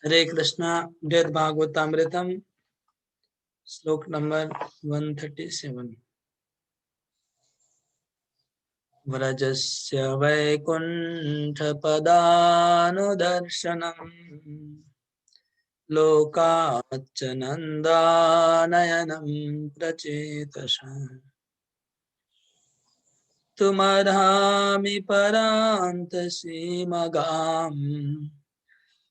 हरे कृष्णा। डेद भागवतामृतम श्लोक नंबर 137। व्रजस्य वैकुण्ठपदानुदर्शनम् लोकाच्च नन्दानयनं प्रचेतसा तुमर्हामि परान्तसीमगाम्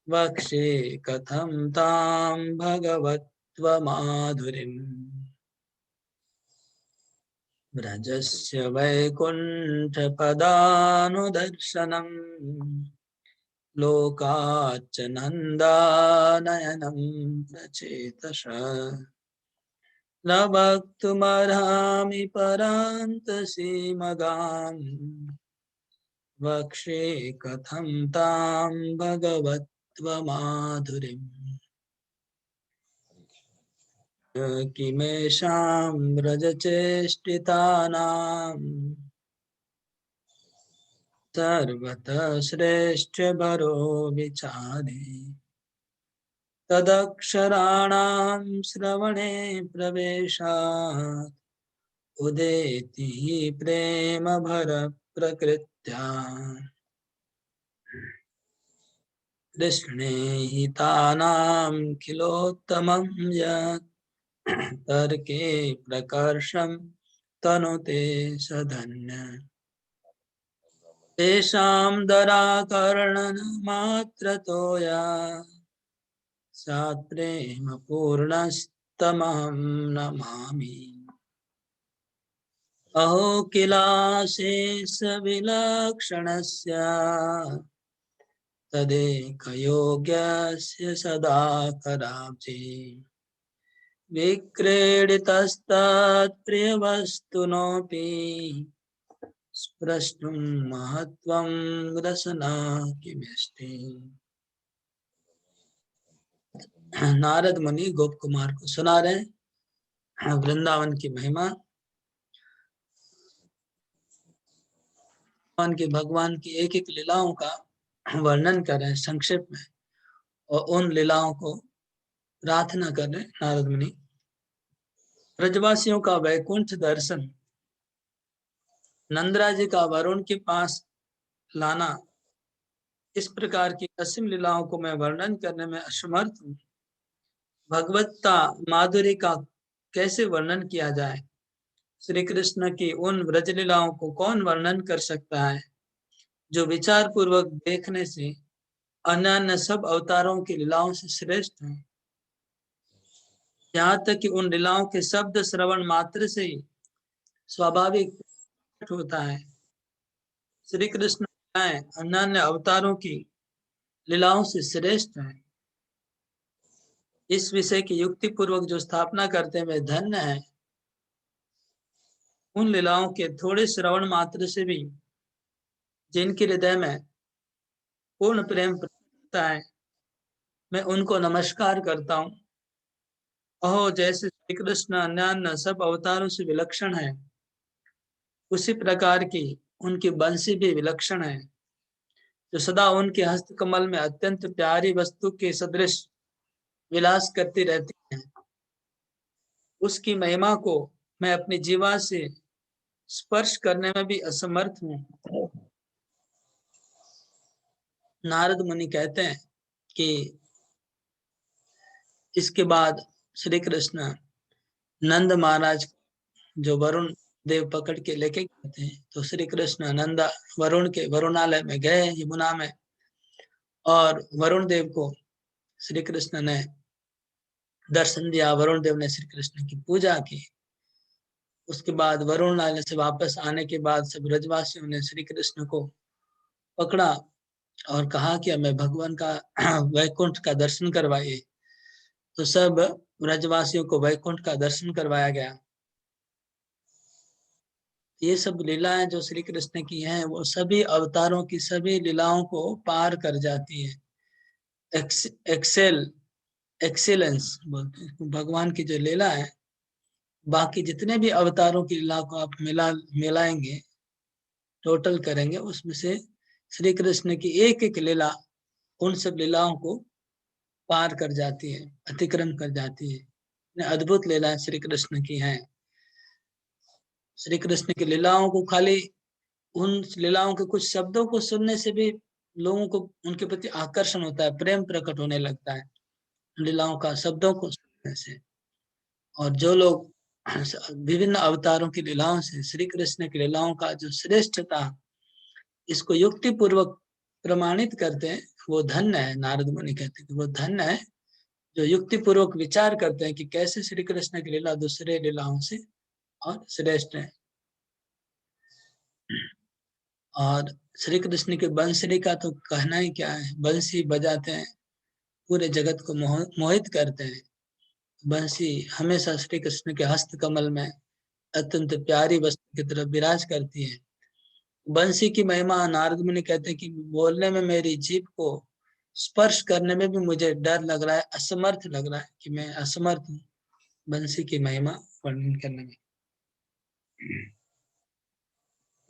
वक्षे कथं तां भगवत्त्वमाधुरीम् व्रजस्य वैकुण्ठपदानुदर्शनम् लोकाच्च नन्दानयनं प्रचेतसा न वक्तुमर्हामि परान्तसीमगाम् वक्षे कथं तां भगवत्त्वमाधुरीम् किमेषां व्रजचेष्टितानां सर्वतः श्रेष्ठबरो विचारे तदक्षराणां श्रवणे प्रवेशात् उदेति प्रेम भर प्रकृत्या कृष्णे हि तानां खिलोत्तमं यत् तर्के प्रकर्षं तनुते सधन्य तेषां दराकर्णनमात्रतोया सात् प्रेम पूर्णस्तमहं नमामि अहो किलाशेष विलक्षणस्य तदेकयोग्यस्य सदा कराब्जे विक्रीडितस्तत्प्रियवस्तुनोऽपि स्प्रष्टुं महत्त्वं रसना किमिष्टि। नारद मुनि गोप कुमार को सुना रहे वृंदावन की महिमा, भगवान की एक एक लीलाओं का वर्णन कर रहे हैं संक्षेप में, और उन लीलाओं को प्रार्थना कर रहे नारद मुनि। ब्रजवासियों का वैकुंठ दर्शन, नंदराज जी का वरुण के पास लाना, इस प्रकार की असीम लीलाओं को मैं वर्णन करने में असमर्थ हूँ। भगवत्ता माधुरी का कैसे वर्णन किया जाए? श्री कृष्ण की उन ब्रज लीलाओं को कौन वर्णन कर सकता है जो विचार पूर्वक देखने से अन्य सब अवतारों की लीलाओं से श्रेष्ठ है। यहाँ तक कि उन लीलाओं के शब्द श्रवण मात्र से ही स्वाभाविक होता है। श्री कृष्ण अन्य अवतारों की लीलाओं से श्रेष्ठ है। इस विषय की युक्ति पूर्वक जो स्थापना करते हैं वे धन्य है। उन लीलाओं के थोड़े श्रवण मात्र से भी जिनके हृदय में पूर्ण प्रेम होता है, मैं उनको नमस्कार करता हूँ। अहो, जैसे श्री कृष्ण अन्य सब अवतारों से विलक्षण है, उसी प्रकार की उनकी बंसी भी विलक्षण है, जो सदा उनके हस्त कमल में अत्यंत प्यारी वस्तु के सदृश विलास करती रहती है। उसकी महिमा को मैं अपनी जीवा से स्पर्श करने में भी असमर्थ हूँ। नारद मुनि कहते हैं कि इसके बाद श्री कृष्ण नंद महाराज जो वरुण देव पकड़ के लेके गए थे, तो श्री कृष्ण नंदा वरुण के वरुणालय में गए यमुना में, और वरुण देव को श्री कृष्ण ने दर्शन दिया। वरुण देव ने श्री कृष्ण की पूजा की। उसके बाद वरुणालय से वापस आने के बाद सब ब्रजवासियों ने श्री कृष्ण को पकड़ा और कहा कि हमें भगवान का वैकुंठ का दर्शन करवाइए। तो सब ब्रजवासियों को वैकुंठ का दर्शन करवाया गया। ये सब लीलाएं जो श्री कृष्ण की हैं, वो सभी अवतारों की सभी लीलाओं को पार कर जाती है। एक्सेलेंस बोलते हैं भगवान की जो लीला है। बाकी जितने भी अवतारों की लीला को आप मिलाएंगे, टोटल करेंगे, उसमें से श्री कृष्ण की एक एक लीला उन सब लीलाओं को पार कर जाती है, अतिक्रम कर जाती है। अद्भुत लीला श्री कृष्ण की है। श्री कृष्ण की लीलाओं को खाली उन लीलाओं के कुछ शब्दों को सुनने से भी लोगों को उनके प्रति आकर्षण होता है, प्रेम प्रकट होने लगता है लीलाओं का शब्दों को सुनने से। और जो लोग विभिन्न अवतारों की लीलाओं से श्री कृष्ण की लीलाओं का जो श्रेष्ठता, इसको युक्ति पूर्वक प्रमाणित करते हैं, वो धन्य है। नारद मुनि कहते हैं कि वो धन्य है जो युक्ति पूर्वक विचार करते हैं कि कैसे श्री कृष्ण की लीला दूसरे लीलाओं से और श्रेष्ठ है। और श्री कृष्ण के बंसरी का तो कहना ही क्या है, बंसी बजाते हैं, पूरे जगत को मोहित करते हैं। बंसी हमेशा श्री कृष्ण के हस्त कमल में अत्यंत प्यारी वस्तु की तरफ विराज करती है। बंसी की महिमा नारद मुनि कहते हैं कि बोलने में मेरी जीभ को स्पर्श करने में भी मुझे डर लग रहा है, असमर्थ लग रहा है कि मैं असमर्थ हूँ बंसी की महिमा वर्णन करने में।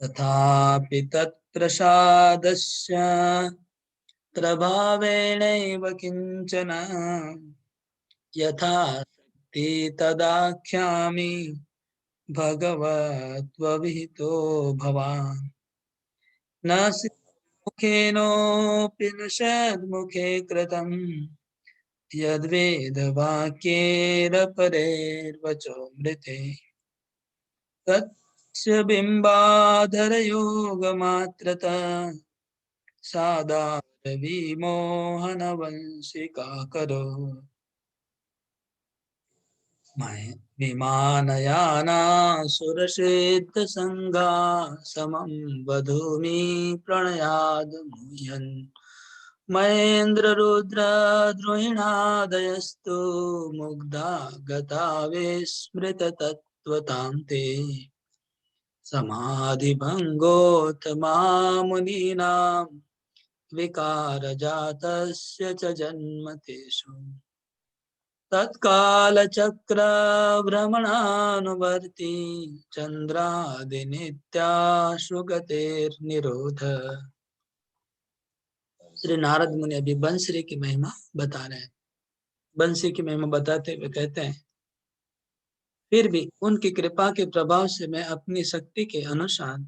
तथापि तत्प्रसादस्य प्रभावेणैव किंचन यथा शक्ति तदाख्यामि भगवत्वविहितो भवान् न मुखेनोऽपि न षड्मुखे कृतम् यद्वेदवाक्यैरपरैर्वचोऽमृते तस्य बिम्बाधरयोगमात्रतः सादारविमोहनवंशिका करो विमानयानासुरसिद्धसङ्गा समं वधूमि प्रणयाद मुह्यन् महेन्द्ररुद्रद्रोहिणादयस्तु मुग्धा गता विस्मृततत्त्वतां ते समाधिभङ्गोऽथ महामुनीनां विकारजातस्य च जन्म तेषु तत्कालचक्रभ्रमणानुवर्ती चंद्रादिनित्याशुगतेर्निरोध। श्री नारद मुनि अभी बंसरी की महिमा बता रहे हैं। बंसी की महिमा बताते हुए कहते हैं, फिर भी उनकी कृपा के प्रभाव से मैं अपनी शक्ति के अनुसार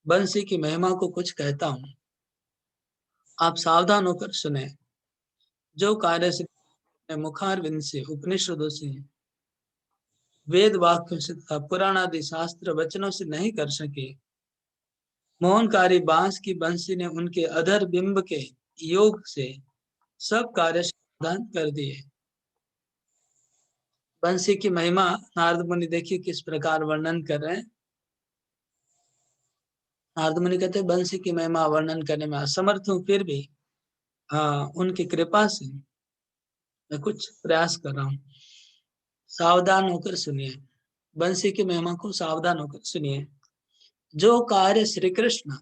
बंसी की महिमा को कुछ कहता हूँ। आप सावधान होकर सुने। जो कार्य से मुखारविंद से, उपनिषदों से, वेद वाक्यों से तथा पुराण आदि शास्त्र वचनों से नहीं कर सके, मोहनकारी बांस की बंसी ने उनके अधर बिंब के योग से सब कार्य समाधान कर दिए। बंसी की महिमा नारद मुनि देखिए किस प्रकार वर्णन कर रहे हैं। नारद मुनि कहते हैं बंसी की महिमा वर्णन करने में असमर्थ हूं, फिर भी उनकी कृपा से मैं कुछ प्रयास कर रहा हूँ। सावधान होकर सुनिए, बंसी की महिमा को सावधान होकर सुनिए। जो कार्य श्री कृष्ण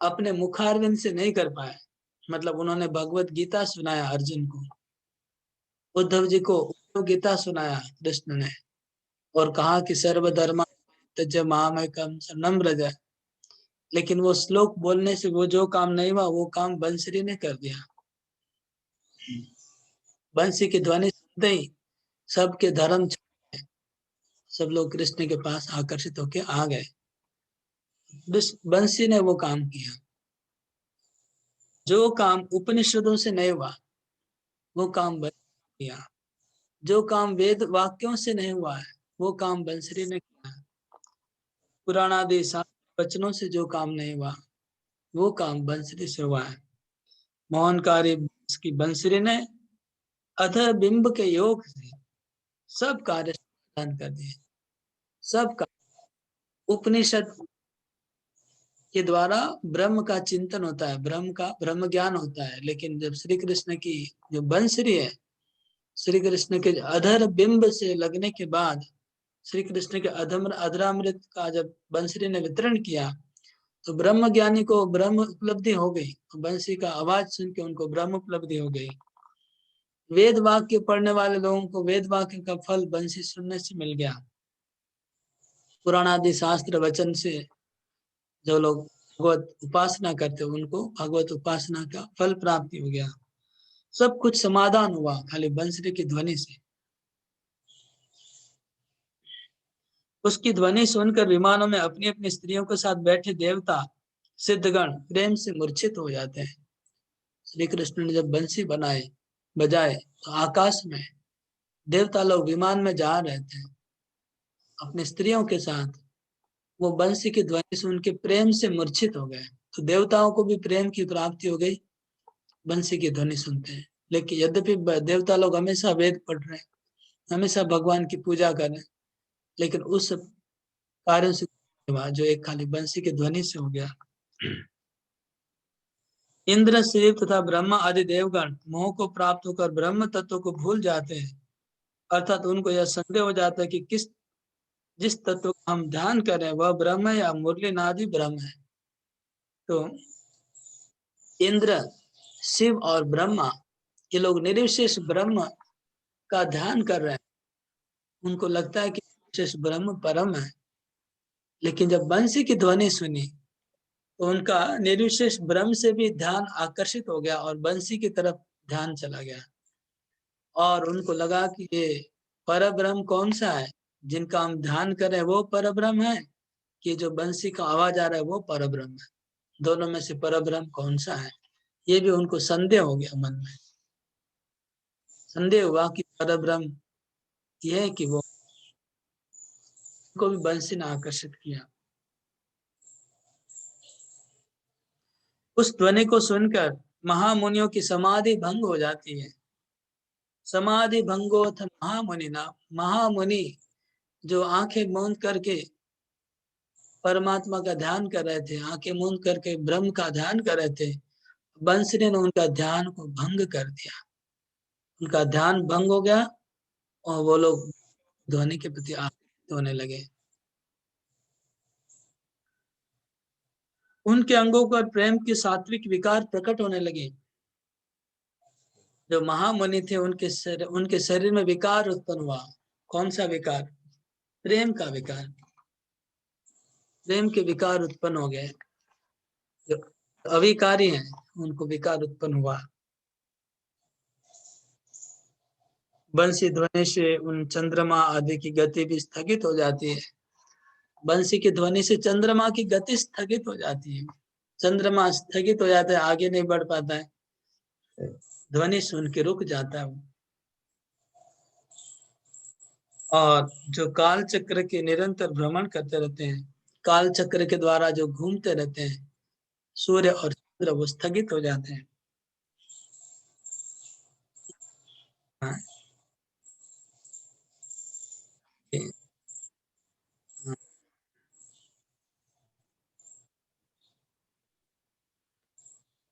अपने मुखारविंद से नहीं कर पाए, मतलब उन्होंने भगवत गीता सुनाया अर्जुन को, उद्धव जी को गीता सुनाया कृष्ण ने, और कहा कि सर्वधर्मा त्यज मामेकं शरणं व्रज, लेकिन वो श्लोक बोलने से वो जो काम नहीं हुआ वो काम बंसरी ने कर दिया। बंसी की ध्वनि सुनते ही सबके धर्म, सब लोग कृष्ण के पास आकर्षित होके आ गए। बंसी ने वो काम किया जो काम उपनिषदों से नहीं हुआ, वो काम बंसरी किया। जो काम वेद वाक्यों से नहीं हुआ है, वो काम बंसरी ने किया। पुराण आदि वचनों से जो काम नहीं हुआ, वो काम बंसरी से हुआ है। मोहनकारी की बंसरी ने अधर बिंब के योग से सब कार्य समाधान कर दिए। सब का उपनिषद के द्वारा ब्रह्म का चिंतन होता है, ब्रह्म ज्ञान होता है, लेकिन जब श्री कृष्ण की जो बंसरी है, श्री कृष्ण के अधर बिंब से लगने के बाद श्री कृष्ण के अधरामृत का जब बंसरी ने वितरण किया तो ब्रह्म ज्ञानी को ब्रह्म उपलब्धि हो गई। बंसी का आवाज सुन के उनको ब्रह्म उपलब्धि हो गई। वेद वाक्य पढ़ने वाले लोगों को वेद वाक्य का फल बंसी सुनने से मिल गया। पुराण आदि शास्त्र वचन से जो लोग भगवत उपासना करते उनको भगवत उपासना का फल प्राप्ति हो गया। सब कुछ समाधान हुआ खाली बंसरी की ध्वनि से। उसकी ध्वनि सुनकर विमानों में अपनी अपनी स्त्रियों के साथ बैठे देवता सिद्धगण प्रेम से मूर्छित हो जाते हैं। श्री कृष्ण ने जब बंसी बजाए तो आकाश में देवता लोग विमान में जा रहे थे अपनी स्त्रियों के साथ। वो बंसी की ध्वनि सुन के प्रेम से मूर्छित हो गए। तो देवताओं को भी प्रेम की प्राप्ति हो गई बंसी की ध्वनि सुनते हैं। लेकिन यद्यपि देवता लोग हमेशा वेद पढ़ रहे हैं, हमेशा भगवान की पूजा कर रहे हैं, लेकिन उस कार्य से जो एक खाली बंसी की ध्वनि से हो गया। इंद्र शिव तथा ब्रह्मा आदि देवगण मोह को प्राप्त होकर ब्रह्म तत्व को भूल जाते हैं। अर्थात उनको यह संदेह हो जाता है कि जिस तत्व का हम ध्यान कर रहे हैं वह ब्रह्म है या मुरली नादि ब्रह्म है। तो इंद्र शिव और ब्रह्मा ये लोग निर्विशेष ब्रह्म का ध्यान कर रहे हैं। उनको लगता है कि निर्विशेष ब्रह्म परम है। लेकिन जब बंसी की ध्वनि सुनी तो उनका निर्विशेष ब्रह्म से भी ध्यान आकर्षित हो गया और बंसी की तरफ ध्यान चला गया। और उनको लगा कि ये पर ब्रह्म कौन सा है, जिनका हम ध्यान कर रहे हैं वो पर ब्रह्म है कि जो बंसी का आवाज आ रहा है वो पर ब्रह्म है। दोनों में से पर ब्रह्म कौन सा है, ये भी उनको संदेह हो गया। मन में संदेह हुआ कि पर ब्रह्म ये है कि वो को भी बंसी ने आकर्षित किया। उस ध्वनि को सुनकर महामुनियों की समाधि भंग हो जाती है। समाधि भंगोथ महामुनि ना, महामुनि जो आंखें मूंद करके परमात्मा का ध्यान कर रहे थे, आंखें मूंद करके ब्रह्म का ध्यान कर रहे थे, बंसरी ने उनका ध्यान को भंग कर दिया। उनका ध्यान भंग हो गया और वो लोग ध्वनि के प्रति आकर्षित होने लगे। उनके अंगों पर प्रेम के सात्विक विकार प्रकट होने लगे। जो महामुनि थे उनके शरीर में विकार उत्पन्न हुआ। कौन सा विकार? प्रेम का विकार। प्रेम के विकार उत्पन्न हो गए। जो अविकारी हैं उनको विकार उत्पन्न हुआ। बंसी ध्वनि से उन चंद्रमा आदि की गति भी स्थगित हो जाती है। बंसी की ध्वनि से चंद्रमा की गति स्थगित हो जाती है। चंद्रमा स्थगित हो जाता है, आगे नहीं बढ़ पाता है, ध्वनि सुन के रुक जाता है। और जो काल चक्र के निरंतर भ्रमण करते रहते हैं, काल चक्र के द्वारा जो घूमते रहते हैं, सूर्य और चंद्र वो स्थगित हो जाते हैं। हाँ, हाँ।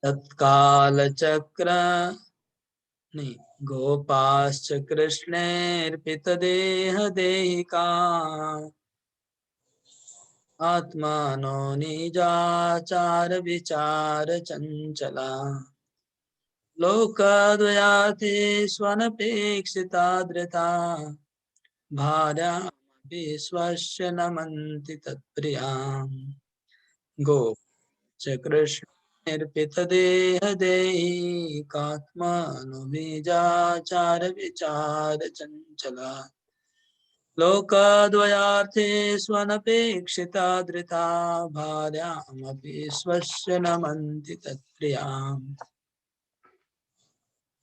तत्काल चक्र नहीं, गोपाश्च कृष्णेर्पित देह देहिका आत्मानो निजाचार विचार चंचला लोकद्वयाते स्वनपेक्षिता धृता भार्यामपि स्वस्य नमन्ति तत्प्रियाम् गोच कृष्णेऽर्पितदेह देहिकात्मानुबीजाचार विचार चञ्चला लोकद्वयार्थे स्वनपेक्षिता धृता भार्यामपि स्वस्य नमन्ति तत्प्रियाम्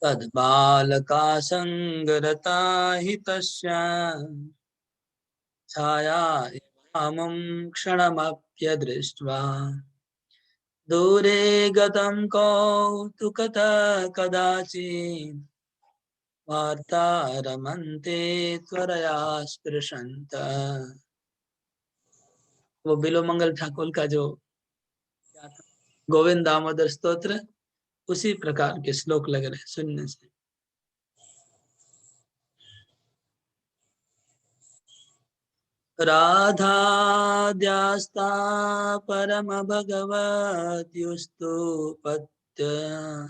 तद्बालका सङ्गरता हि तस्या छाया इमामं क्षणमप्यदृष्ट्वा दूरे गतं कौतुकतः कदाचित् वार्ता रमन्ते त्वरया स्पृशन्त। वो बिलोमंगल ठाकुर का जो क्या था, गोविंद दामोदर स्तोत्र, उसी प्रकार के श्लोक लग रहे सुनने से। राधाद्यास्ता परम भगवत्युस्तु पत्यात्मजादिन्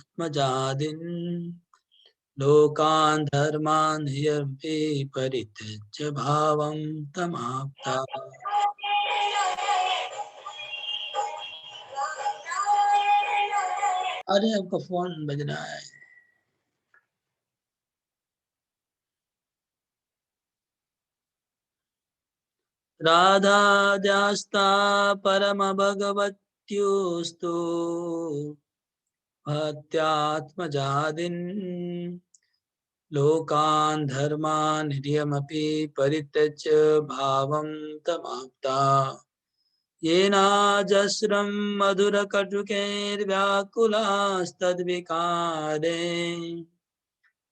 लोकान् धर्मान् ह्यपि परित्यज्य भावं तमाप्ता। अरे आपका फोन बज रहा है। राधाद्यास्ता परम भगवत्युस्तु भक्त्यात्मजादिन् लोकान् धर्मान् निर्यमपि परित्यज्य भावं तमाप्ता येनाजस्रं मधुरकटुकैर्व्याकुलास्तद्विकारे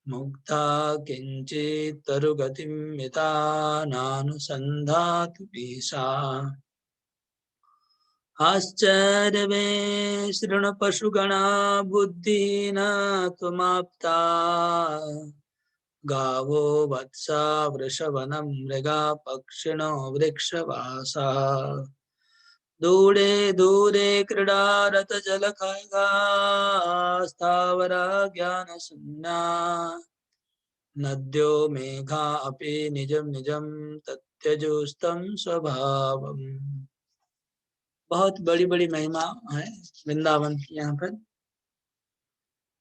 मुग्धा किञ्चित् तरुगतिं यथा नानुसन्धातु सा आश्चर्यवे शृणुपशुगणा बुद्धिना त्वमाप्ता गावो वत्सा वृषवनं मृगा पक्षिणो वृक्षवासा दूरे दूरे क्रीडारतजलखगा स्थावरा ज्ञानशून्या नद्यो मेघा अपि निजं निजं तत्यजुस्तं स्वभावम्। बहुत बड़ी बड़ी महिमा है वृंदावन की यहाँ पर।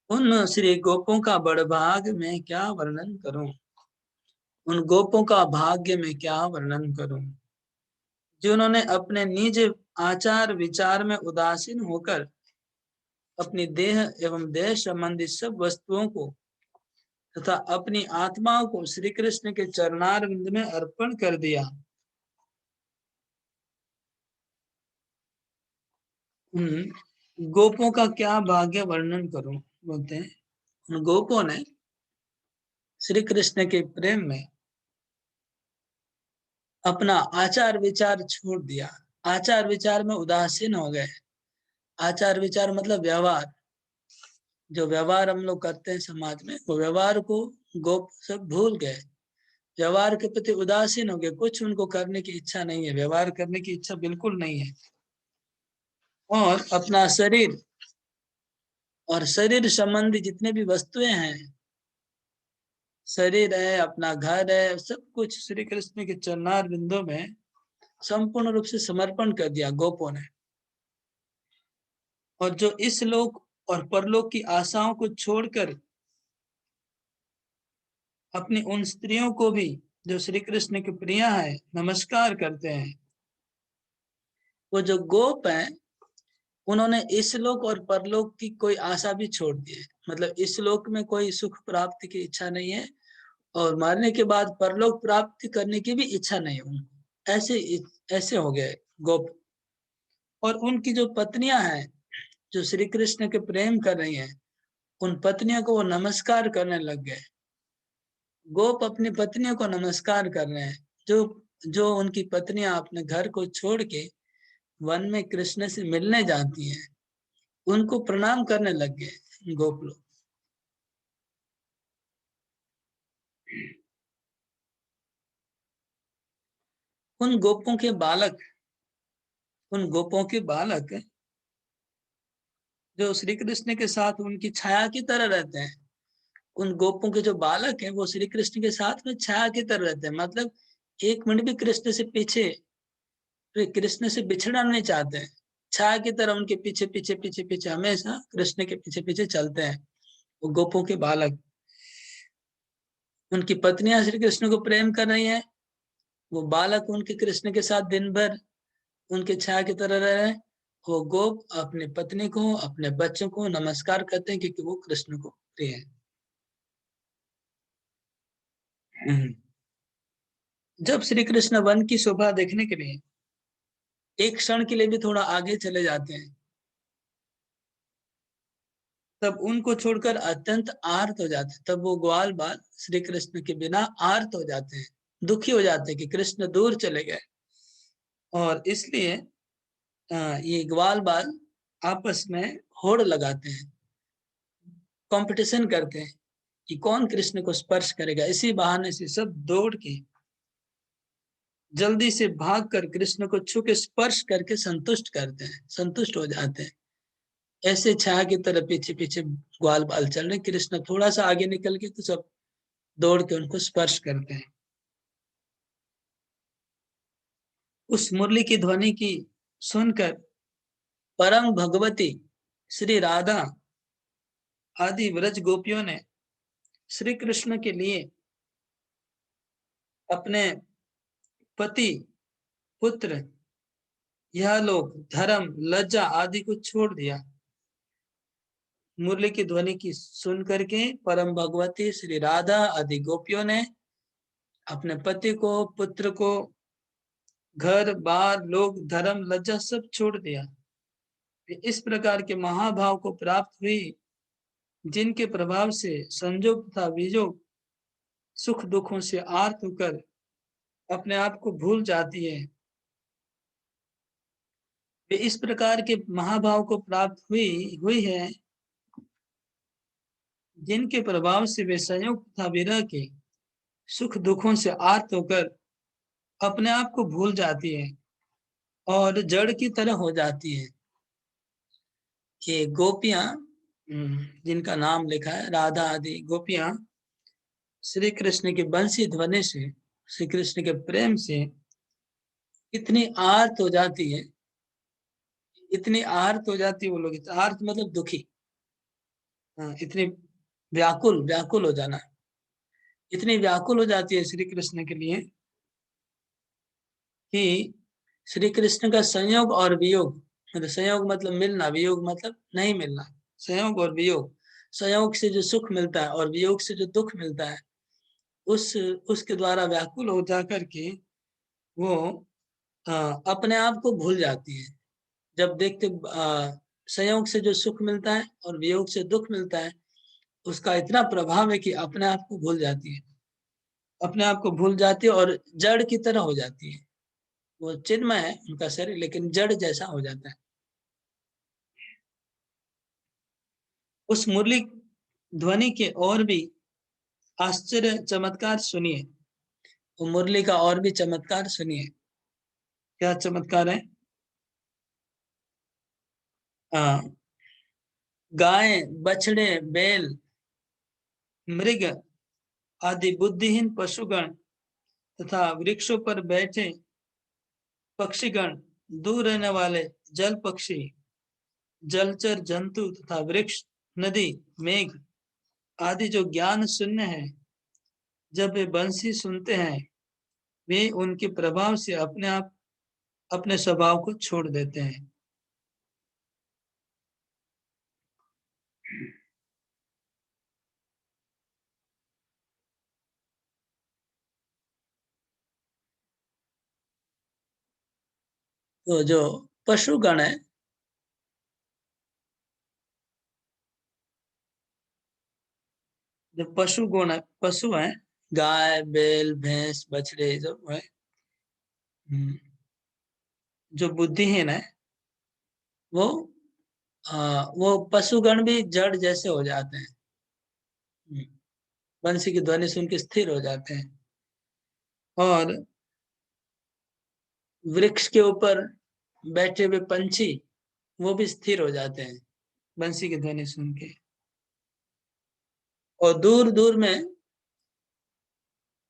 उन श्री गोपों का बड़भाग में क्या वर्णन करूं, उन गोपों का भाग्य में क्या वर्णन करूं, जिन्होंने अपने निज आचार विचार में उदासीन होकर अपनी देह एवं देह संबंधी सब वस्तुओं को तथा अपनी आत्माओं को श्री कृष्ण के चरणारविंद में अर्पण कर दिया। गोपों का क्या भाग्य वर्णन करूं, बोलते हैं उन गोपों ने श्री कृष्ण के प्रेम में अपना आचार विचार छोड़ दिया, आचार विचार में उदासीन हो गए। आचार विचार मतलब व्यवहार, जो व्यवहार हम लोग करते हैं समाज में, वो व्यवहार को गोप सब भूल गए, व्यवहार के प्रति उदासीन हो गए, कुछ उनको करने की इच्छा नहीं है, व्यवहार करने की इच्छा बिल्कुल नहीं है। और अपना शरीर और शरीर संबंधी जितने भी वस्तुएं हैं, शरीर है, अपना घर है, सब कुछ श्री कृष्ण के चरणार बिंदु में संपूर्ण रूप से समर्पण कर दिया गोपों ने। और जो इस लोक और परलोक की आशाओं को छोड़कर अपनी उन स्त्रियों को भी जो श्री कृष्ण की प्रिया है नमस्कार करते हैं, वो जो गोप हैं उन्होंने इस लोक और परलोक की कोई आशा भी छोड़ दी है। मतलब इस लोक में कोई सुख प्राप्ति की इच्छा नहीं है और मरने के बाद परलोक प्राप्ति करने की भी इच्छा नहीं है उनको, ऐसे ऐसे हो गए गोप। और उनकी जो पत्नियां हैं जो श्री कृष्ण के प्रेम कर रही हैं, उन पत्नियों को वो नमस्कार करने लग गए। गोप अपनी पत्नियों को नमस्कार कर रहे हैं, जो जो उनकी पत्नियां अपने घर को छोड़ के वन में कृष्ण से मिलने जाती हैं, उनको प्रणाम करने लग गए गोप लोग। उन गोपों के बालक, उन गोपों के बालक जो श्री कृष्ण के साथ उनकी छाया की तरह रहते हैं, उन गोपों के जो बालक हैं वो श्री कृष्ण के साथ में छाया की तरह रहते हैं। मतलब एक मिनट भी कृष्ण से पीछे, कृष्ण से बिछड़ना नहीं चाहते हैं, छाया की तरह उनके पीछे पीछे पीछे पीछे हमेशा कृष्ण के पीछे पीछे चलते हैं वो गोपों के बालक। उनकी पत्नियां श्री कृष्ण को प्रेम कर रही हैं, वो बालक उनके कृष्ण के साथ दिन भर उनके छाया की तरह रह रहे हैं। वो गोप अपनी पत्नी को, अपने बच्चों को नमस्कार करते हैं क्योंकि वो कृष्ण को प्रिय है। जब श्री कृष्ण वन की शोभा देखने के लिए एक क्षण के लिए भी थोड़ा आगे चले जाते हैं, तब उनको छोड़कर अत्यंत आर्त हो जाते हैं। तब वो ग्वाल बाल श्री कृष्ण के बिना आर्त हो जाते हैं, दुखी हो जाते हैं कि कृष्ण दूर चले गए। और इसलिए ये ग्वाल बाल आपस में होड़ लगाते हैं, कंपटीशन करते हैं कि कौन कृष्ण को स्पर्श करेगा। इसी बहाने से सब दौड़ के जल्दी से भागकर कृष्ण को छू के स्पर्श करके संतुष्ट करते हैं, संतुष्ट हो जाते हैं। ऐसे छाया की तरह पीछे पीछे ग्वाल बाल चल रहे, कृष्ण थोड़ा सा आगे निकल के तो सब दौड़ के उनको स्पर्श करते हैं। उस मुरली की ध्वनि की सुनकर परम भगवती श्री राधा आदि व्रज गोपियों ने श्री कृष्ण के लिए अपने पति पुत्र, यह लोग धर्म, लज्जा आदि को छोड़ दिया। मुरली की ध्वनि की सुन करके परम भगवती श्री राधा आदि गोपियों ने अपने पति को, पुत्र को, घर बार, लोग, धर्म, लज्जा सब छोड़ दिया। इस प्रकार के महाभाव को प्राप्त हुई जिनके प्रभाव से संयोग तथा वियोग सुख दुखों से आर्त होकर अपने आप को भूल जाती है। वे इस प्रकार के महाभाव को प्राप्त हुई है जिनके प्रभाव से वे संयोग तथा विरह के सुख दुखों से आर्त होकर अपने आप को भूल जाती है और जड़ की तरह हो जाती है। ये गोपियां, जिनका नाम लिखा है राधा आदि गोपियां, श्री कृष्ण की बंसी ध्वनि से, श्री कृष्ण के प्रेम से इतनी आर्त हो जाती है, इतनी आर्त हो जाती है वो लोग। आर्त मतलब दुखी, इतनी व्याकुल, व्याकुल हो जाना, इतनी व्याकुल हो जाती है श्री कृष्ण के लिए कि श्री कृष्ण का संयोग और वियोग, मतलब संयोग मतलब मिलना, वियोग मतलब नहीं मिलना। संयोग और वियोग, संयोग से जो सुख मिलता है और वियोग से जो दुख मिलता है, उसके द्वारा व्याकुल हो जाकर के वो अपने आप को भूल जाती है। जब देखते संयोग से जो सुख मिलता है और वियोग से दुख मिलता है, उसका इतना प्रभाव है कि अपने आप को भूल जाती है, अपने आप को भूल जाती है और जड़ की तरह हो जाती है। वो चिन्मय है उनका शरीर, लेकिन जड़ जैसा हो जाता है। उस मुरली ध्वनि के और भी आश्चर्य चमत्कार सुनिए। वो मुरली का और भी चमत्कार सुनिए। क्या चमत्कार है? गाय, बछड़े, बैल, मृग आदि बुद्धिहीन पशुगण तथा वृक्षों पर बैठे पक्षीगण, दूर रहने वाले जल पक्षी, जलचर जंतु तथा वृक्ष, नदी, मेघ आदि जो ज्ञान शून्य है, जब वे बंसी सुनते हैं, वे उनके प्रभाव से अपने आप अपने स्वभाव को छोड़ देते हैं। तो जो पशुगण है, जो पशु गुण है, पशु है, गाय, बैल, भैंस, बछड़े जो है, जो बुद्धिहीन है, वो वो पशुगण भी जड़ जैसे हो जाते हैं, बंसी की ध्वनि सुन के स्थिर हो जाते हैं। और वृक्ष के ऊपर बैठे हुए पंछी, वो भी स्थिर हो जाते हैं बंसी की ध्वनि सुन के। और दूर दूर में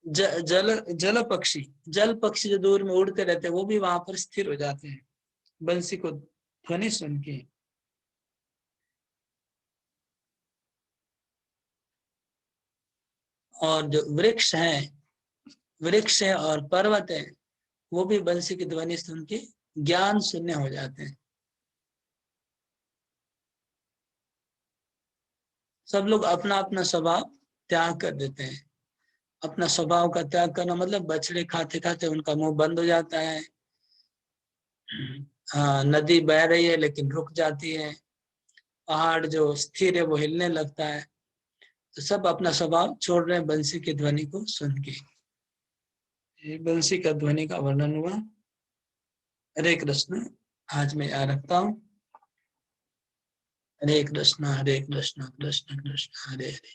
जल पक्षी, जल पक्षी जो दूर में उड़ते रहते हैं, वो भी वहां पर स्थिर हो जाते हैं बंसी को ध्वनि सुन के। और जो वृक्ष है और पर्वत है, वो भी बंसी की ध्वनि सुन के ज्ञान शून्य हो जाते हैं। सब लोग अपना अपना स्वभाव त्याग कर देते हैं। अपना स्वभाव का त्याग करना मतलब बछड़े खाते खाते उनका मुंह बंद हो जाता है। नदी बह रही है लेकिन रुक जाती है। पहाड़ जो स्थिर है वो हिलने लगता है। तो सब अपना स्वभाव छोड़ रहे हैं बंसी की ध्वनि को सुन के। बंसी का ध्वनि का वर्णन हुआ। हरे कृष्ण। आज मैं यहाँ रखता हूँ। हरे कृष्ण कृष्ण कृष्ण हरे हरे,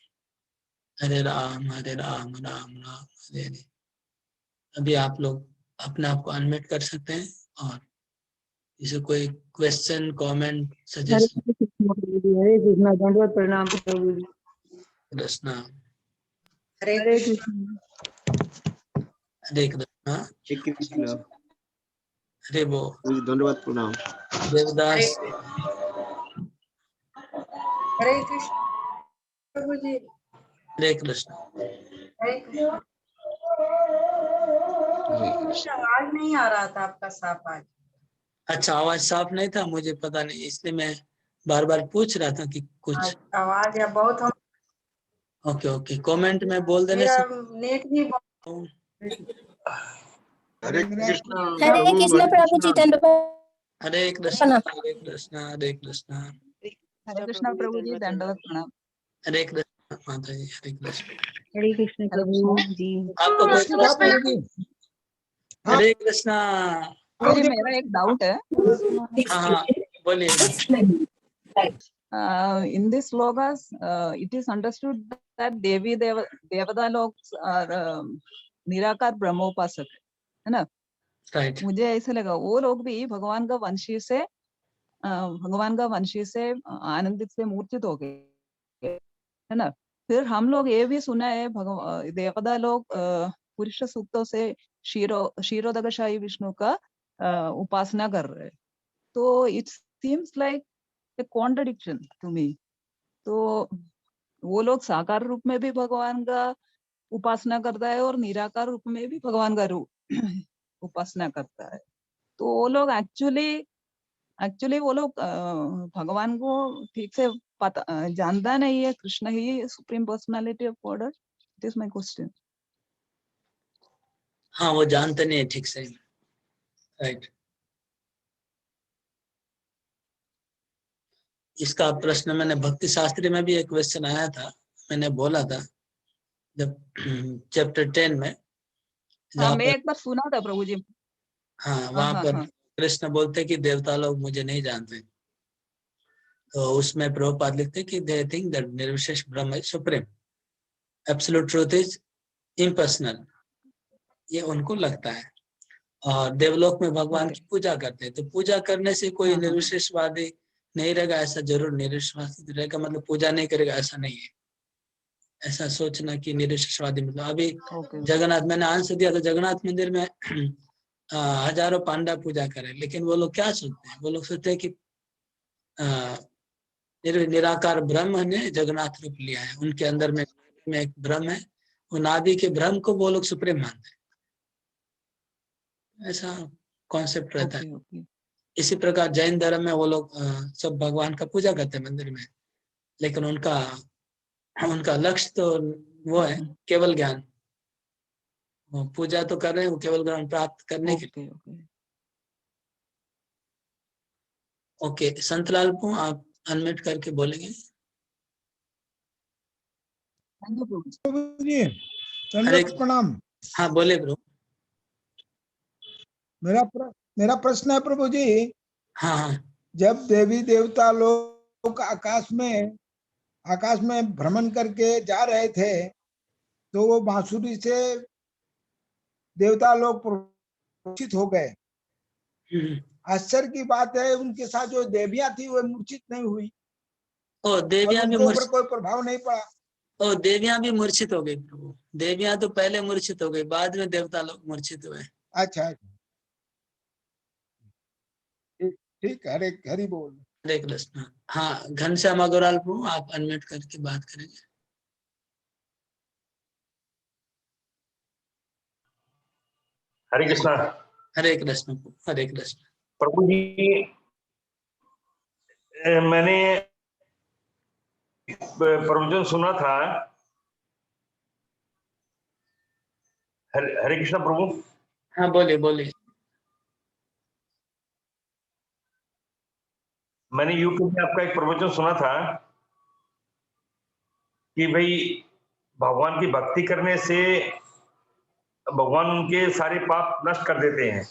हरे राम राम राम हरे हरे। अभी आप लोग अपने आप को अनम्यूट कर सकते हैं और किसी कोई क्वेश्चन, कमेंट, सजेशन। हरे कृष्णा, दंडवत प्रणाम प्रभु जी। कृष्णा। हरे कृष्ण। हरे कृष्णा। हरे वो दंडवत प्रणाम। देवदास। हरे कृष्ण प्रभु जी। हरे कृष्ण। हरे कृष्ण। आवाज नहीं आ रहा था आपका साफ आज। अच्छा, आवाज साफ नहीं था, मुझे पता नहीं, इसलिए मैं बार बार पूछ रहा था कि कुछ। आवाज या बहुत हम ओके ओके, कमेंट में बोल देने मेरा से। नेट भी हरे कृष्ण हरे कृष्ण प्रभु जी, दंडवत हरे कृष्ण प्रणाम। हरे कृष्ण हरे कृष्ण हरे कृष्णा प्रभु जी, दंडवत प्रणाम। हरे कृष्ण माता जी, हरे कृष्ण। हरे कृष्ण प्रभु जी। आपको कोई प्रश्न? हरे कृष्णा। प्रभु जी, मेरा एक डाउट है। हाँ हाँ, बोलिए। In this slogas, it is understood that देवी देवता लोग निराकार ब्रह्मोपासक है ना। राइट। मुझे ऐसे लगा वो लोग भी भगवान का वंशी से आनंदित से मूर्छित हो गए है ना। फिर हम लोग ये भी सुना है देवता लोग पुरुष सूक्तों से क्षीरोदकशाही विष्णु का उपासना कर रहे हैं। तो it seems like a contradiction to me. तो वो लोग साकार रूप में भी भगवान का उपासना करता है और निराकार रूप में भी भगवान का उपासना करता है। तो वो लोग एक्चुअली वो लोग भगवान को ठीक से पता जानता नहीं है। कृष्ण ही supreme personality of God. It is my question. हाँ, वो जानते नहीं है ठीक से। राइट। इसका प्रश्न मैंने भक्ति शास्त्री में भी एक क्वेश्चन आया था, मैंने बोला था जब चैप्टर 10 में, हाँ, मैं एक बार सुना था प्रभु जी। हाँ, वहां पर कृष्ण बोलते कि देवता लोग मुझे नहीं जानते। तो उसमें प्रभुपाद लिखते कि दे थिंक दैट निर्विशेष ब्रह्म is supreme, absolute truth is impersonal, ये उनको लगता है। और देवलोक में भगवान की पूजा करते हैं। तो पूजा करने से कोई निर्विशेषवादी नहीं रहेगा ऐसा जरूर निरीश्वरवादी रहेगा, मतलब पूजा नहीं करेगा ऐसा नहीं है। ऐसा सोचना कि निरीश्वरवादी मतलब अभी जगन्नाथ, मैंने आंसर दिया था, जगन्नाथ मंदिर में हजारों पांडा पूजा करें, लेकिन वो लोग क्या सोचते हैं? वो लोग सोचते हैं कि निराकार ब्रह्म ने जगन्नाथ रूप लिया है, उनके अंदर में एक ब्रह्म है, वो नाभि के ब्रह्म को वो लोग सुप्रीम मानते हैं, ऐसा कॉन्सेप्ट रहता है। इसी प्रकार जैन धर्म में वो लोग सब भगवान का पूजा करते हैं मंदिर में, लेकिन उनका लक्ष्य तो वो है केवल ज्ञान। वो पूजा तो कर रहे हैं, वो केवल ज्ञान प्राप्त करने के लिए। ओके, संतलाल को आप अनम्यूट करके बोलेंगे। जी, प्रणाम। हाँ, बोले प्रभु। मेरा प्रश्न है प्रभु जी। हाँ हाँ। जब देवी देवता लोग आकाश में भ्रमण करके जा रहे थे, तो वो बांसुरी से देवता लोग मूर्छित हो गए। आश्चर्य की बात है, उनके साथ जो देवियां थी वो मूर्छित नहीं हुई। देवियां भी ऊपर कोई प्रभाव नहीं पड़ा। देवियां भी मूर्छित हो गई प्रभु। देवियां तो पहले मूर्छित हो गई, बाद में देवता लोग मूर्छित हुए। अच्छा, ठीक। हरि बोल। हरे कृष्ण। हाँ, घनश्याम अग्रवाल प्रभु, आप अनम्यूट करके बात करेंगे। हरे कृष्णा। हरे कृष्ण। हरे कृष्ण प्रभु जी, मैंने प्रवचन सुना था। हरे कृष्णा प्रभु। हाँ, बोलिए बोलिए। मैंने यूट्यूब में आपका एक प्रवचन सुना था कि भाई भगवान की भक्ति करने से भगवान उनके सारे पाप नष्ट कर देते हैं।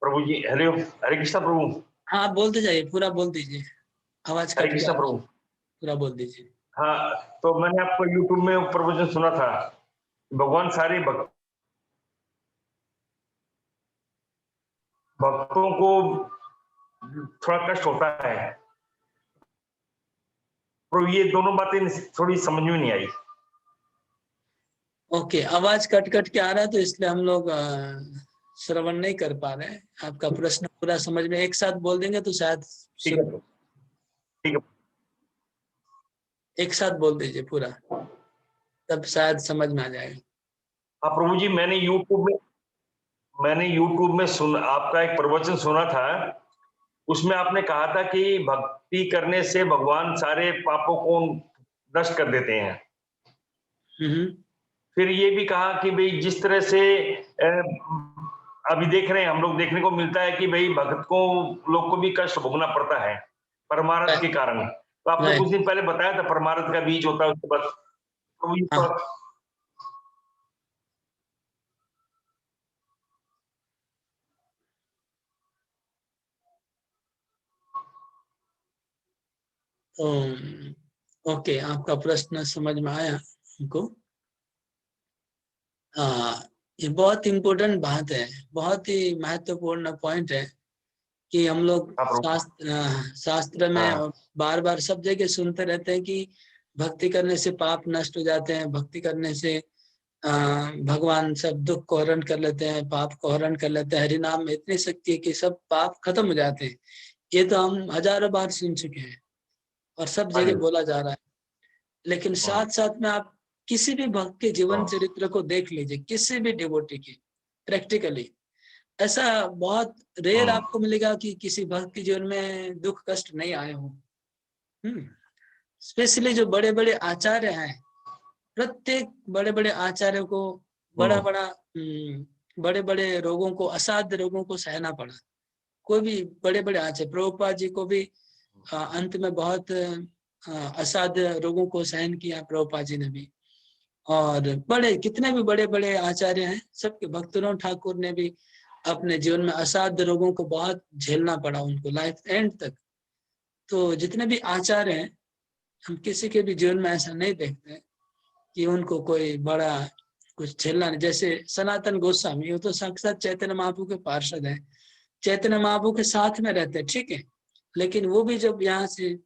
प्रभु जी, हरे कृष्णा प्रभु। हाँ, आप बोलते जाइए, पूरा बोल दीजिए, आवाज हरे कट कृष्णा गया, प्रभु। पूरा बोल दीजिए। हाँ, तो मैंने आपको यूट्यूब में प्रवचन सुना था, भगवान सारे भक्तों को थोड़ा कष्ट होता है। तो ये दोनों बातें थोड़ी समझ में नहीं आई। ओके, आवाज कट कट के आ रहा है, तो इसलिए हम लोग श्रवण नहीं कर पा रहे हैं। आपका प्रश्न पूरा समझ में, एक साथ बोल देंगे तो शायद। ठीक है, ठीक है। एक साथ बोल दीजिए पूरा। तब शायद समझ में आ जाएगा। हाँ प्रभु जी, मैंने यूट्यूब में आपका एक प्रवचन सुना था, उसमें आपने कहा था कि भक्ति करने से भगवान सारे पापों को नष्ट कर देते हैं। फिर ये भी कहा कि भाई जिस तरह से अभी देख रहे हैं हम लोग, देखने को मिलता है कि भाई भक्त को लोग को भी कष्ट भोगना पड़ता है परमार्थ के कारण। तो आपने कुछ दिन पहले बताया था परमार्थ का बीज होता है, उसके बाद ओके, आपका प्रश्न समझ में आया हमको। ये बहुत इम्पोर्टेंट बात है, बहुत ही महत्वपूर्ण पॉइंट है कि हम लोग शास्त्र में और बार बार सब जगह सुनते रहते हैं कि भक्ति करने से पाप नष्ट हो जाते हैं, भक्ति करने से भगवान सब दुख को हरण कर लेते हैं, पाप को हरण कर लेते हैं, हरि नाम में इतनी शक्ति है कि सब पाप खत्म हो जाते हैं। ये तो हम हजारों बार सुन चुके हैं और सब जगह बोला जा रहा है। लेकिन साथ साथ में आप किसी भी भक्त के जीवन चरित्र को देख लीजिए, किसी भी डिवोटी की, प्रैक्टिकली ऐसा बहुत रेयर आपको मिलेगा कि किसी भक्त के जीवन में दुख कष्ट नहीं आए हो। स्पेशली जो बड़े बड़े आचार्य हैं, प्रत्येक बड़े बड़े आचार्यों को बड़े बड़े रोगों को, असाध्य रोगों को सहना पड़ा। कोई भी बड़े बड़े आचार्य, प्रभुपाद जी को भी अंत में बहुत असाध्य रोगों को सहन किया प्रभुपाद जी ने भी। और बड़े कितने भी बड़े बड़े आचार्य हैं, सबके, भक्तों ठाकुर ने भी अपने जीवन में असाध्य रोगों को बहुत झेलना पड़ा उनको लाइफ एंड तक। तो जितने भी आचार्य हैं, हम किसी के भी जीवन में ऐसा नहीं देखते कि उनको कोई बड़ा कुछ झेलना नहीं। जैसे सनातन गोस्वामी, वो तो साक्षात चैतन्य महाप्रभु के पार्षद हैं, चैतन्य महाप्रभु के साथ में रहते हैं, ठीक है, लेकिन वो भी जब यहाँ से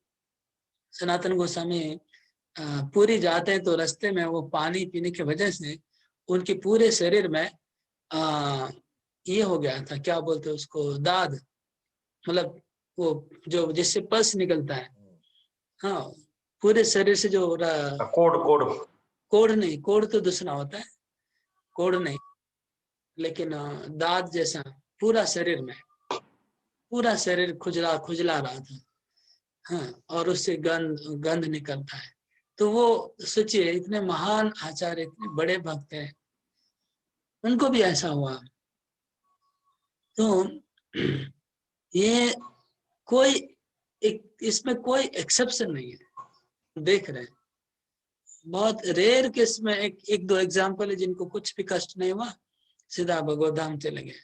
सनातन गोस्वामी पूरी जाते हैं तो रास्ते में वो पानी पीने की वजह से उनके पूरे शरीर में ये हो गया था, क्या बोलते हैं उसको, दाद, मतलब वो जो जिससे पस निकलता है, हाँ, पूरे शरीर से जो कोढ़ नहीं, कोढ़ तो दूसरा होता है, कोढ़ नहीं, लेकिन दाद जैसा पूरा शरीर में, पूरा शरीर खुजला खुजला रहा था, हाँ, और उससे गंध निकलता है। तो वो सोचिए, इतने महान आचार्य, इतने बड़े भक्त हैं, उनको भी ऐसा हुआ। तो ये कोई इसमें कोई एक्सेप्शन नहीं है, देख रहे हैं। बहुत रेयर केस में एक दो एग्जाम्पल है जिनको कुछ भी कष्ट नहीं हुआ, सीधा भगवत धाम चले गए।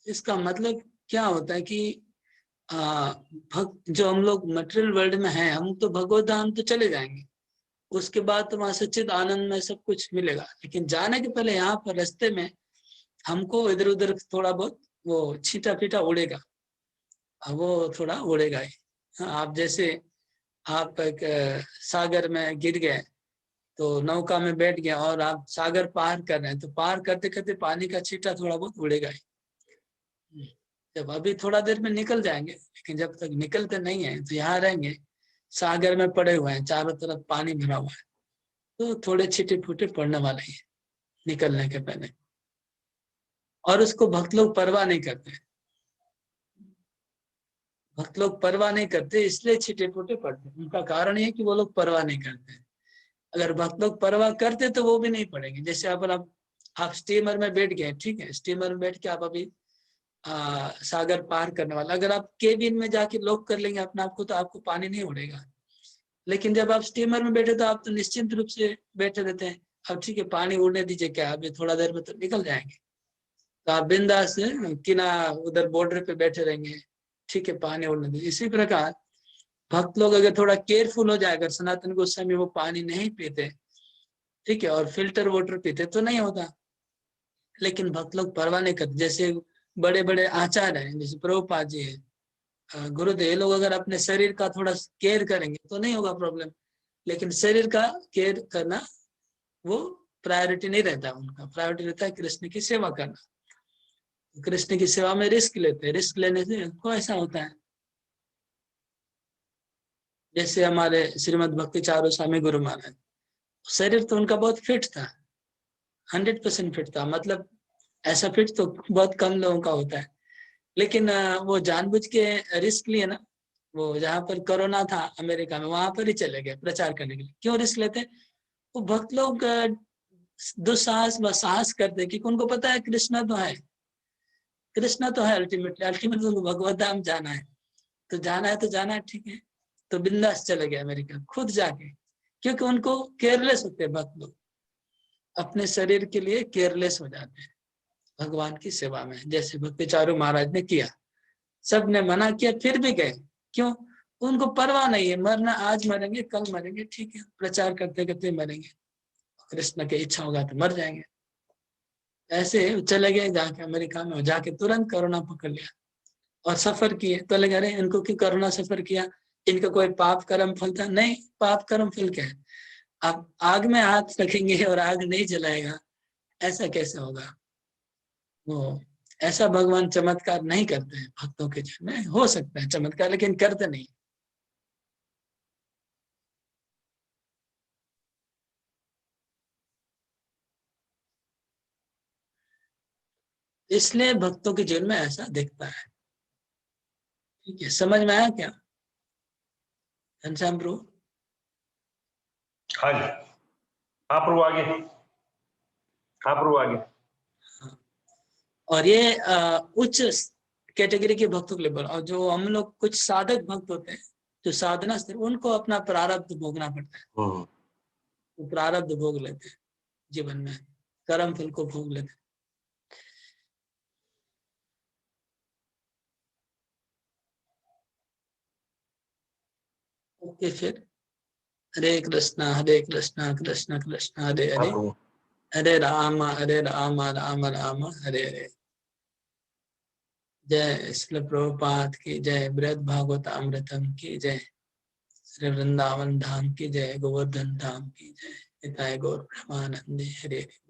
इसका मतलब क्या होता है कि जो हम लोग मटेरियल वर्ल्ड में हैं, हम तो भगवत धाम तो चले जाएंगे, उसके बाद तो वहां सच्चिद आनंद में सब कुछ मिलेगा। लेकिन जाने के पहले यहाँ पर रास्ते में हमको इधर उधर थोड़ा बहुत वो छीटा पीटा उड़ेगा, वो थोड़ा उड़ेगा ही। आप जैसे आप एक सागर में गिर गए तो नौका में बैठ गए और आप सागर पार कर रहे हैं, तो पार करते करते पानी का छींटा थोड़ा बहुत उड़ेगा ही। जब अभी थोड़ा देर में निकल जाएंगे, लेकिन जब तक निकलते नहीं है तो यहाँ रहेंगे, सागर में पड़े हुए हैं, चारों तरफ पानी भरा हुआ है, तो थोड़े छींटे फूटे पड़ने वाले ही निकलने के पहले। और उसको भक्त लोग परवाह नहीं करते, भक्त लोग परवाह नहीं करते, इसलिए छींटे फूटे पड़ते। उनका कारण ये कि वो लोग परवाह नहीं करते। अगर भक्त लोग परवाह करते तो वो भी नहीं पड़ेंगे। जैसे आप स्टीमर में बैठ गए, ठीक है, स्टीमर में बैठ के आप अभी सागर पार करने वाला, अगर आप केबिन में जाके लॉक कर लेंगे अपने आप को, तो आपको पानी नहीं उड़ेगा। लेकिन जब आप स्टीमर में बैठे तो आप तो निश्चिंत रूप से बैठे रहते हैं, अब ठीक है पानी उड़ने दीजिए, क्या अभी थोड़ा देर में तो निकल जाएंगे, तो आप बिंदास किना उधर बॉर्डर पे बैठे रहेंगे, ठीक है, पानी उड़ने दीजिए। इसी प्रकार भक्त लोग अगर थोड़ा केयरफुल हो जाए, अगर सनातन गोस्वामी वो पानी नहीं पीते, ठीक है, और फिल्टर वाटर पीते तो नहीं होता। लेकिन भक्त लोग परवाह नहीं करते। जैसे बड़े बड़े आचार्य हैं, जैसे प्रभुपाद जी है, गुरुदेव, लोग अगर अपने शरीर का थोड़ा केयर करेंगे तो नहीं होगा प्रॉब्लम, लेकिन शरीर का केयर करना वो प्रायोरिटी नहीं रहता उनका। प्रायोरिटी रहता है कृष्ण की सेवा करना। कृष्ण की सेवा में रिस्क लेते हैं, रिस्क लेने से उनको ऐसा होता है। जैसे हमारे श्रीमद् भक्ति चारू स्वामी गुरु महाराज, शरीर तो उनका बहुत फिट था, 100% फिट था, मतलब ऐसा फिट तो बहुत कम लोगों का होता है। लेकिन वो जानबूझ के रिस्क लिए ना, वो जहाँ पर कोरोना था अमेरिका में, वहां पर ही चले गए प्रचार करने के लिए। क्यों रिस्क लेते? वो भक्त लोग दुस्साहस व साहस करते, क्योंकि उनको पता है कृष्णा तो है, कृष्णा तो है अल्टीमेटली उनको भगवत धाम जाना है, तो जाना है तो जाना है, ठीक है। तो बिंदास चले गए अमेरिका खुद जाके, क्योंकि उनको केयरलेस होते हैं भक्त लोग, अपने शरीर के लिए केयरलेस हो जाते हैं भगवान की सेवा में, जैसे भक्ति चारू महाराज ने किया। सब ने मना किया फिर भी गए। क्यों? उनको परवाह नहीं है, मरना आज मरेंगे कल मरेंगे, ठीक है, प्रचार करते करते मरेंगे, कृष्ण की इच्छा होगा तो मर जाएंगे। ऐसे चले गए जाके अमेरिका में, जाके तुरंत कोरोना पकड़ लिया और सफर किए। तो लगे अरे इनको क्यों कोरोना सफर किया, इनका कोई पाप कर्म फल था? नहीं, पाप कर्म फल क्या है? आप आग में हाथ रखेंगे और आग नहीं जलाएगा, ऐसा कैसे होगा? वो ऐसा भगवान चमत्कार नहीं करते हैं भक्तों के जीवन में। हो सकता है चमत्कार, लेकिन करते नहीं। इसलिए भक्तों के जीवन में ऐसा दिखता है। ठीक है, समझ में आया क्या घनश्याम प्रभु? हाँ जी, हाँ प्रभु आगे, हाँ प्रभु आगे। और ये उच्च कैटेगरी के भक्तों के लिए बोला। और जो हम लोग कुछ साधक भक्त होते हैं, जो साधना से, उनको अपना प्रारब्ध भोगना पड़ता है। वो प्रारब्ध भोग लेते हैं जीवन में, कर्म फल को भोग लेते हैं। ओके, फिर हरे कृष्णा कृष्ण कृष्ण हरे हरे, हरे राम राम राम हरे हरे। जय श्री प्रभुपाद की जय, बृहद भागवत अमृतम की जय, श्री वृंदावन धाम की जय, गोवर्धन धाम की जय, निताय गौर ब्रह्मानंदे हरे हरे।